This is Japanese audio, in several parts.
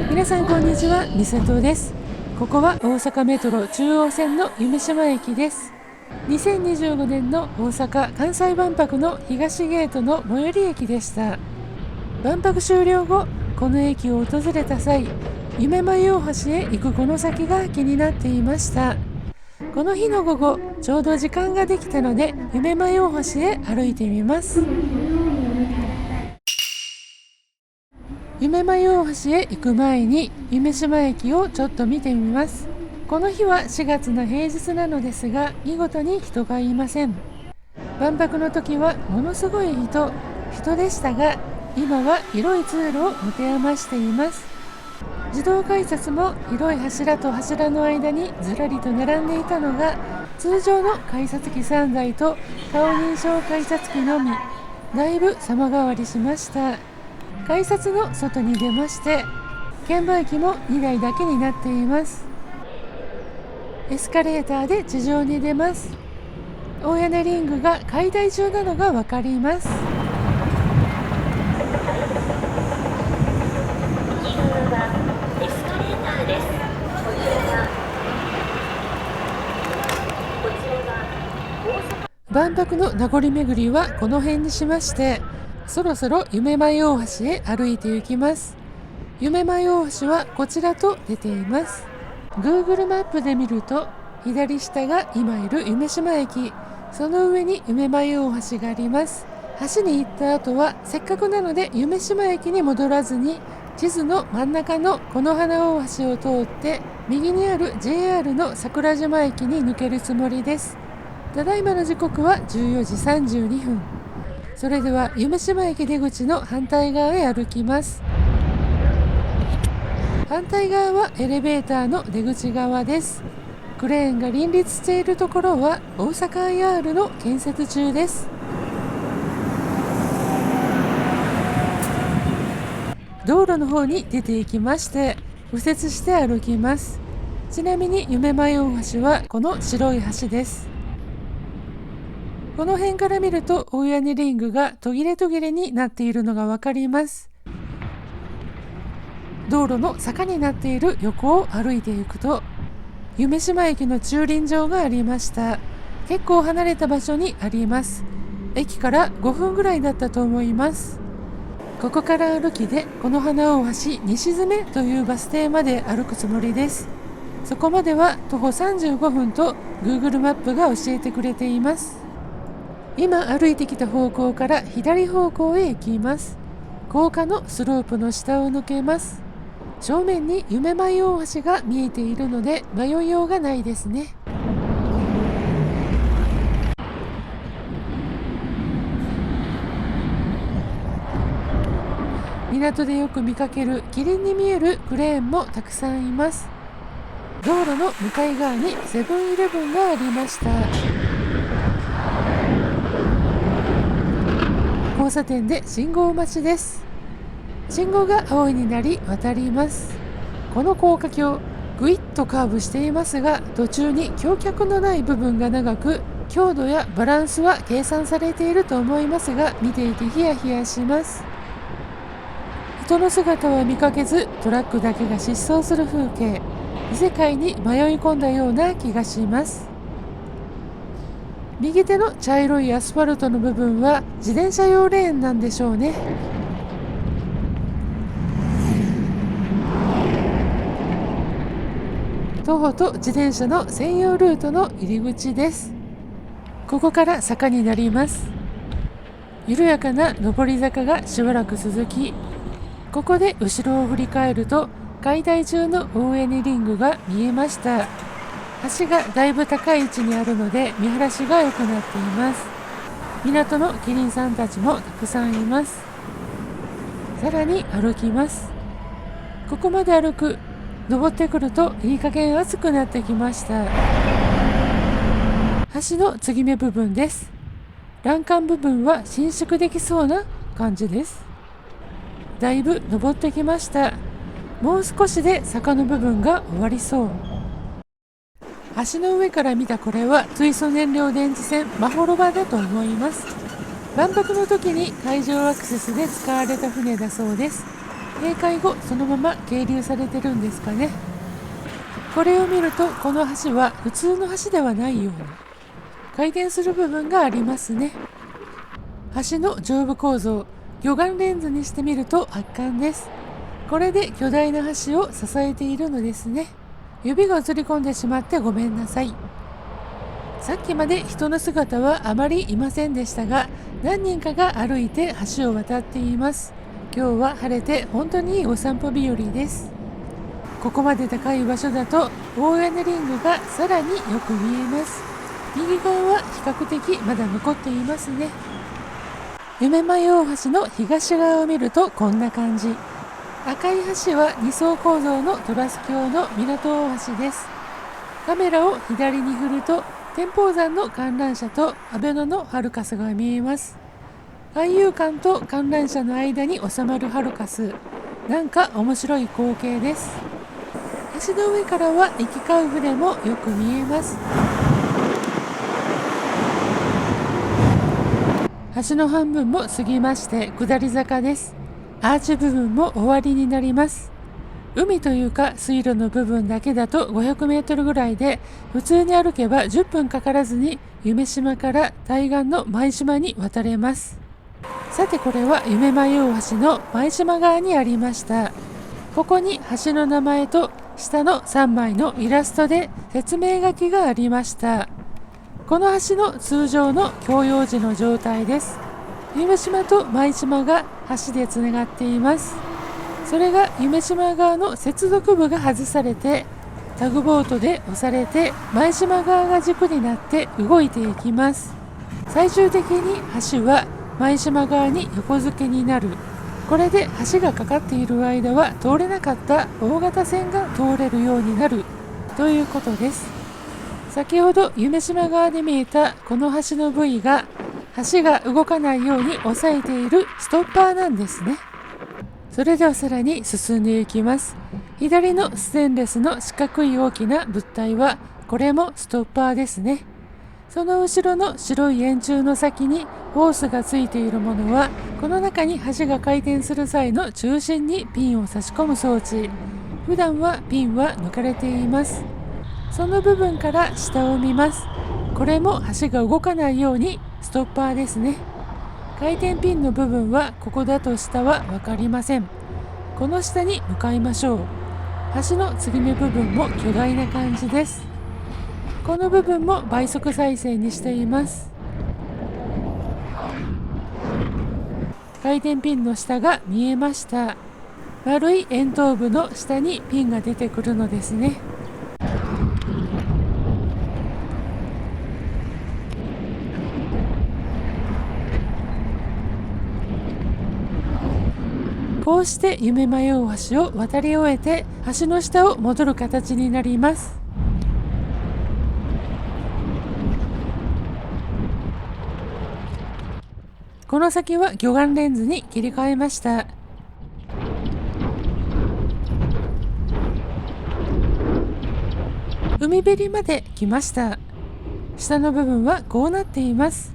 皆さんこんにちは、みさとです。ここは大阪メトロ中央線の夢洲駅です。2025年の大阪・関西万博の東ゲートの最寄り駅でした。万博終了後、この駅を訪れた際、夢舞大橋へ行くこの先が気になっていました。この日の午後、ちょうど時間ができたので、夢舞大橋へ歩いてみます。夢舞大橋へ行く前に夢洲駅をちょっと見てみます。この日は4月の平日なのですが、見事に人がいません。万博の時はものすごい人でしたが、今は広い通路を持て余しています。自動改札も広い柱と柱の間にずらりと並んでいたのが、通常の改札機3台と顔認証改札機のみ。だいぶ様変わりしました。改札の外に出まして、券売機も2台だけになっています。エスカレーターで地上に出ます。大屋根リングが解体中なのがわかります。万博の名残巡りはこの辺にしまして、そろそろ夢舞大橋へ歩いて行きます。夢舞大橋はこちらと出ています。 Google マップで見ると、左下が今いる夢洲駅、その上に夢舞大橋があります。橋に行った後はせっかくなので夢洲駅に戻らずに、地図の真ん中のこの花大橋を通って右にある JR の桜島駅に抜けるつもりです。ただいまの時刻は14時32分。それでは夢洲駅出口の反対側へ歩きます。反対側はエレベーターの出口側です。クレーンが林立しているところは大阪 IR の建設中です。道路の方に出ていきまして、右折して歩きます。ちなみに夢舞大橋はこの白い橋です。この辺から見ると大屋根リングが途切れ途切れになっているのがわかります。道路の坂になっている横を歩いていくと、夢洲駅の駐輪場がありました。結構離れた場所にあります。駅から5分ぐらいだったと思います。ここから歩きでこの花大橋西詰というバス停まで歩くつもりです。そこまでは徒歩35分と Google マップが教えてくれています。今歩いてきた方向から左方向へ行きます。高架のスロープの下を抜けます。正面に夢舞大橋が見えているので迷いようがないですね。港でよく見かけるキリンに見えるクレーンもたくさんいます。道路の向かい側にセブンイレブンがありました。交差点で信号待ちです。信号が青になり渡ります。この高架橋、ぐいっとカーブしていますが、途中に橋脚のない部分が長く、強度やバランスは計算されていると思いますが、見ていてヒヤヒヤします。人の姿は見かけず、トラックだけが疾走する風景、異世界に迷い込んだような気がします。右手の茶色いアスファルトの部分は自転車用レーンなんでしょうね。徒歩と自転車の専用ルートの入り口です。ここから坂になります。緩やかな上り坂がしばらく続き、ここで後ろを振り返ると解体中の大屋根リングが見えました。橋がだいぶ高い位置にあるので見晴らしが良くなっています。港のキリンさんたちもたくさんいます。さらに歩きます。ここまで歩く。登ってくるといい加減暑くなってきました。橋の継ぎ目部分です。欄干部分は伸縮できそうな感じです。だいぶ登ってきました。もう少しで坂の部分が終わりそう。橋の上から見たこれは水素燃料電池船マホロバだと思います。万博の時に海上アクセスで使われた船だそうです。閉会後そのまま係留されてるんですかね。これを見るとこの橋は普通の橋ではないように回転する部分がありますね。橋の上部構造、魚眼レンズにしてみると圧巻です。これで巨大な橋を支えているのですね。指が映り込んでしまってごめんなさい。さっきまで人の姿はあまりいませんでしたが、何人かが歩いて橋を渡っています。今日は晴れて本当にいいお散歩日和です。ここまで高い場所だと大屋根リングがさらによく見えます。右側は比較的まだ残っていますね。夢舞大橋の東側を見るとこんな感じ。赤い橋は2層構造のトラス橋の港大橋です。カメラを左に振ると天保山の観覧車と阿倍野のハルカスが見えます。海遊館と観覧車の間に収まるハルカス、なんか面白い光景です。橋の上からは行き交う船もよく見えます。橋の半分も過ぎまして下り坂です。アーチ部分も終わりになります。海というか水路の部分だけだと500メートルぐらいで、普通に歩けば10分かからずに夢洲から対岸の舞洲に渡れます。さてこれは夢舞大橋の舞洲側にありました。ここに橋の名前と下の3枚のイラストで説明書きがありました。この橋の通常の共用時の状態です。夢洲と舞洲が橋でつながっています。それが夢洲側の接続部が外されて、タグボートで押されて舞洲側が軸になって動いていきます。最終的に橋は舞洲側に横付けになる。これで橋がかかっている間は通れなかった大型船が通れるようになるということです。先ほど夢洲側で見えたこの橋の部位が橋が動かないように押さえているストッパーなんですね。それではさらに進んでいきます。左のステンレスの四角い大きな物体はこれもストッパーですね。その後ろの白い円柱の先にホースがついているものは、この中に橋が回転する際の中心にピンを差し込む装置。普段はピンは抜かれています。その部分から下を見ます。これも橋が動かないようにストッパーですね。回転ピンの部分はここだと下は分かりません。この下に向かいましょう。橋の継ぎ目部分も巨大な感じです。この部分も倍速再生にしています。回転ピンの下が見えました。丸い円筒部の下にピンが出てくるのですね。こうして夢舞大橋を渡り終えて橋の下を戻る形になります。この先は魚眼レンズに切り替えました。海べりまで来ました。下の部分はこうなっています。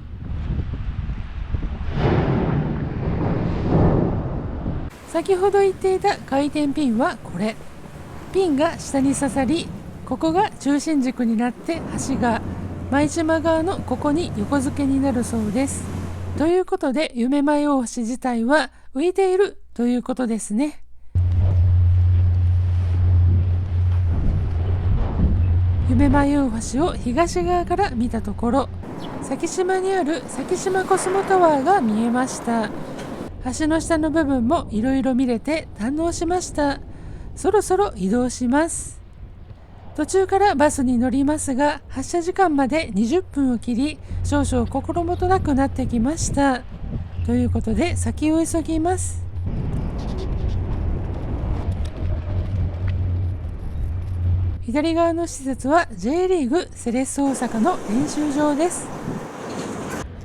先ほど言っていた回転ピンはこれ。ピンが下に刺さり、ここが中心軸になって橋が舞洲側のここに横付けになるそうです。ということで夢舞大橋自体は浮いているということですね。夢舞大橋を東側から見たところ、先島にある先島コスモタワーが見えました。橋の下の部分もいろいろ見れて堪能しました。そろそろ移動します。途中からバスに乗りますが、発車時間まで20分を切り、少々心もとなくなってきました。ということで先を急ぎます。左側の施設は J リーグセレッソ大阪の練習場です。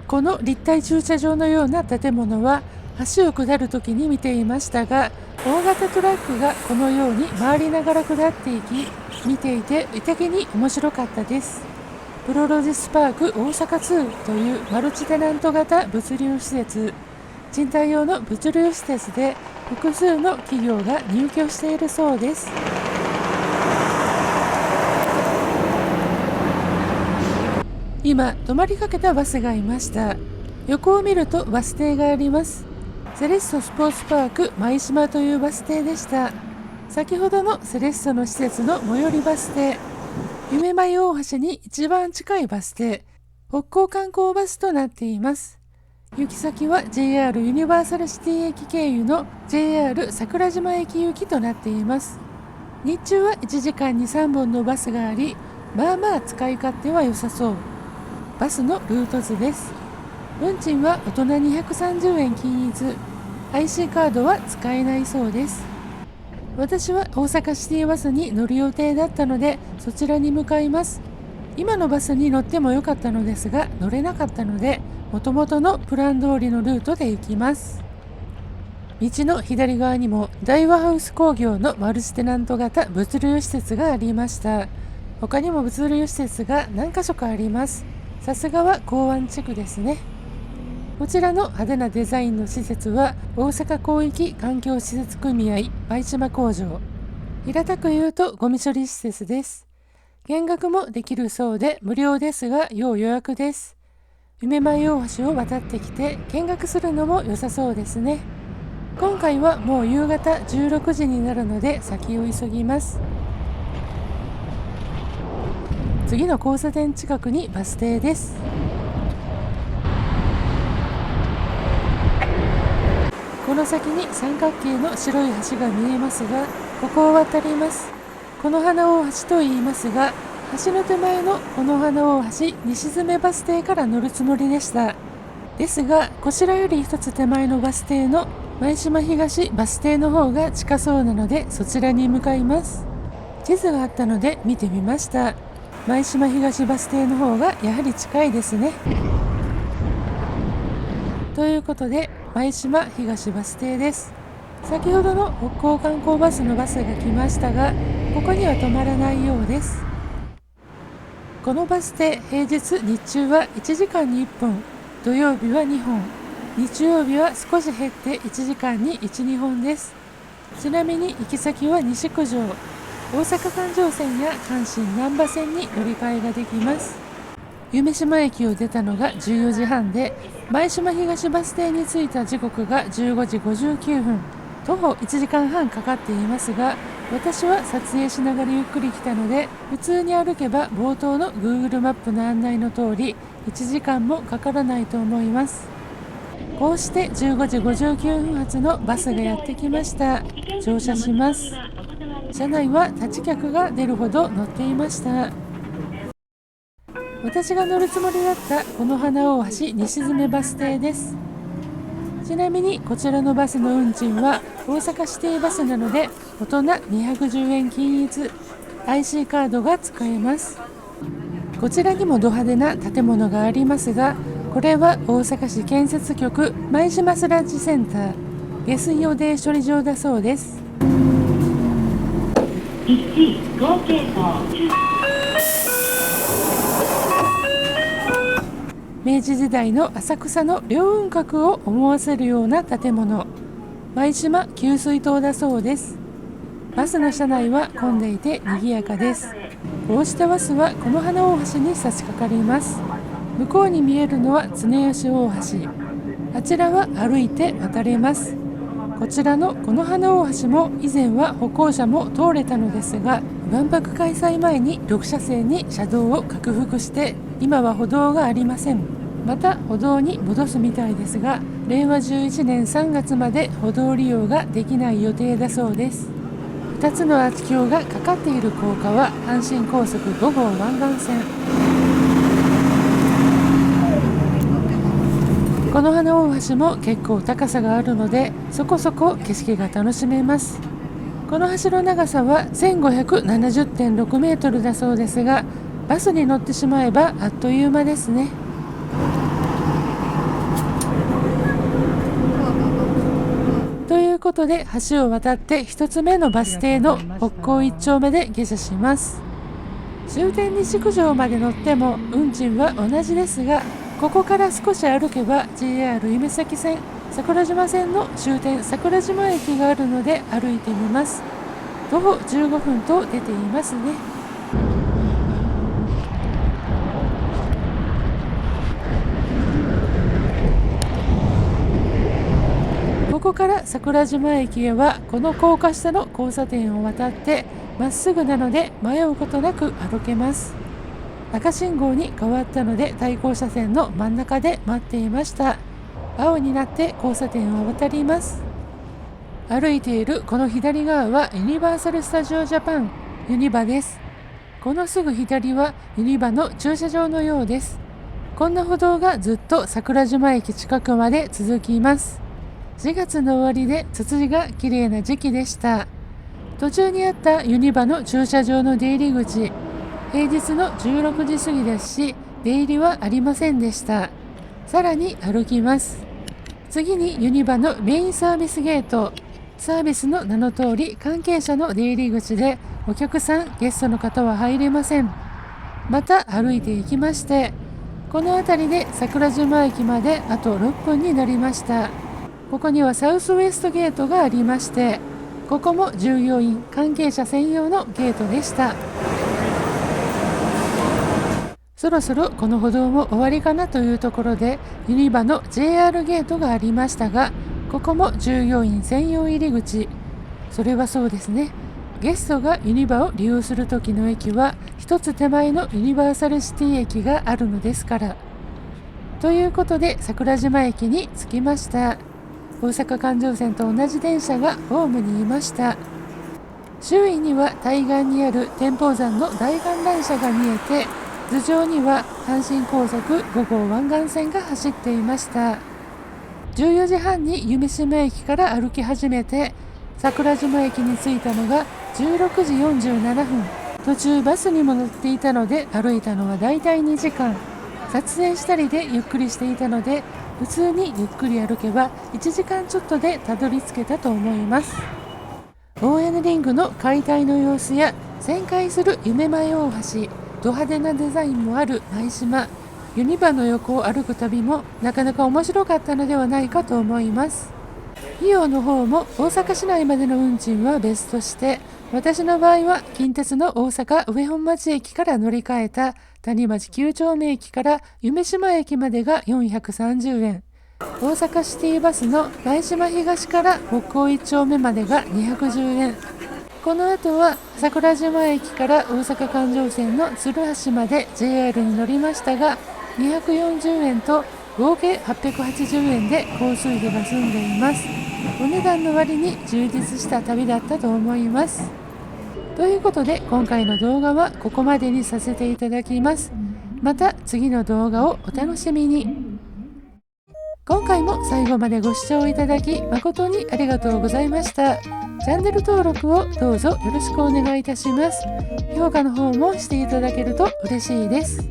この立体駐車場のような建物は橋を下るときに見ていましたが、大型トラックがこのように回りながら下っていき、見ていて美的に面白かったです。プロロジスパーク大阪2というマルチテナント型物流施設、賃貸用の物流施設で複数の企業が入居しているそうです。今止まりかけたバスがいました。横を見るとバス停があります。セレッソスポーツパーク舞島というバス停でした。先ほどのセレッソの施設の最寄りバス停、夢舞大橋に一番近いバス停、北港観光バスとなっています。行き先は JR ユニバーサルシティ駅経由の JR 桜島駅行きとなっています。日中は1時間に3本のバスがあり、まあまあ使い勝手は良さそう。バスのルート図です。運賃は大人230円均一、IC カードは使えないそうです。私は大阪シティバスに乗る予定だったので、そちらに向かいます。今のバスに乗ってもよかったのですが、乗れなかったので、元々のプラン通りのルートで行きます。道の左側にも大和ハウス工業のマルチテナント型物流施設がありました。他にも物流施設が何か所かあります。さすがは港湾地区ですね。こちらの派手なデザインの施設は大阪広域環境施設組合舞島工場。平たく言うとゴミ処理施設です。見学もできるそうで無料ですが要予約です。夢舞大橋を渡ってきて見学するのも良さそうですね。今回はもう夕方16時になるので先を急ぎます。次の交差点近くにバス停です。この先に三角形の白い橋が見えますが、ここを渡ります。この花大橋と言いますが、橋の手前のこの花大橋西詰バス停から乗るつもりでした。ですが、こちらより一つ手前のバス停の舞島東バス停の方が近そうなので、そちらに向かいます。地図があったので見てみました。舞島東バス停の方がやはり近いですね。ということで、舞島東バス停です。先ほどの北港観光バスのバスが来ましたが、ここには止まらないようです。このバス停、平日日中は1時間に1本、土曜日は2本、日曜日は少し減って1時間に1、2本です。ちなみに行き先は西九条、大阪環状線や阪神難波線に乗り換えができます。夢洲駅を出たのが14時半で、舞島東バス停に着いた時刻が15時59分。徒歩1時間半かかっていますが、私は撮影しながらゆっくり来たので、普通に歩けば冒頭の Google マップの案内の通り、1時間もかからないと思います。こうして15時59分発のバスがやってきました。乗車します。車内は立ち客が出るほど乗っていました。私が乗るつもりだったこの花大橋西詰バス停です。ちなみにこちらのバスの運賃は大阪指定バスなので大人210円均一、 IC カードが使えます。こちらにもド派手な建物がありますが、これは大阪市建設局舞島スラッジセンター下水汚泥処理場だそうです。1合計明治時代の浅草の凌雲閣を思わせるような建物、舞島給水塔だそうです。バスの車内は混んでいて賑やかです。こうしたバスはこの花大橋に差し掛かります。向こうに見えるのは常吉大橋、あちらは歩いて渡れます。こちらのこの花大橋も以前は歩行者も通れたのですが、万博開催前に6車線に車道を拡幅して今は歩道がありません。また歩道に戻すみたいですが、令和11年3月まで歩道利用ができない予定だそうです。2つのアーチ橋がかかっている高架は阪神高速5号湾岸線。この花大橋も結構高さがあるので、そこそこ景色が楽しめます。この橋の長さは 1570.6 メートルだそうですが、バスに乗ってしまえばあっという間ですね。ということで橋を渡って1つ目のバス停の北港1丁目で下車します。終点西九条まで乗っても運賃は同じですが、ここから少し歩けば JR 夢前線桜島線の終点桜島駅があるので歩いてみます。徒歩15分と出ていますね。ここから桜島駅へはこの高架下の交差点を渡ってまっすぐなので迷うことなく歩けます。赤信号に変わったので対向車線の真ん中で待っていました。青になって交差点を渡ります。歩いているこの左側はユニバーサル・スタジオ・ジャパンユニバです。このすぐ左はユニバの駐車場のようです。こんな歩道がずっと桜島駅近くまで続きます。4月の終わりでツツジが綺麗な時期でした。途中にあったユニバの駐車場の出入り口、平日の16時過ぎですし、出入りはありませんでした。さらに歩きます。次にユニバのメインサービスゲート。サービスの名の通り関係者の出入り口でお客さん、ゲストの方は入れません。また歩いていきまして、この辺りで桜島駅まであと6分になりました。ここにはサウスウエストゲートがありまして、ここも従業員関係者専用のゲートでした。そろそろこの歩道も終わりかなというところでユニバの JR ゲートがありましたが、ここも従業員専用入り口。それはそうですね、ゲストがユニバを利用する時の駅は一つ手前のユニバーサルシティ駅があるのですから。ということで桜島駅に着きました。大阪環状線と同じ電車がホームにいました。周囲には対岸にある天保山の大観覧車が見えて、頭上には阪神高速5号湾岸線が走っていました。14時半に夢洲駅から歩き始めて、桜島駅に着いたのが16時47分。途中バスにも乗っていたので歩いたのはだいたい2時間。撮影したりでゆっくりしていたので、普通にゆっくり歩けば1時間ちょっとでたどり着けたと思います。ON リングの解体の様子や旋回する夢舞大橋、ド派手なデザインもある舞島、ユニバの横を歩く旅もなかなか面白かったのではないかと思います。費用の方も大阪市内までの運賃は別として、私の場合は近鉄の大阪上本町駅から乗り換えた谷町9丁目駅から夢洲駅までが430円。大阪シティバスの舞島東から北港1丁目までが210円。この後は桜島駅から大阪環状線の鶴橋まで JR に乗りましたが、240円と合計880円で交通費が済んでいます。お値段の割に充実した旅だったと思います。ということで今回の動画はここまでにさせていただきます。また次の動画をお楽しみに。今回も最後までご視聴いただき誠にありがとうございました。チャンネル登録をどうぞよろしくお願いいたします。評価の方もしていただけると嬉しいです。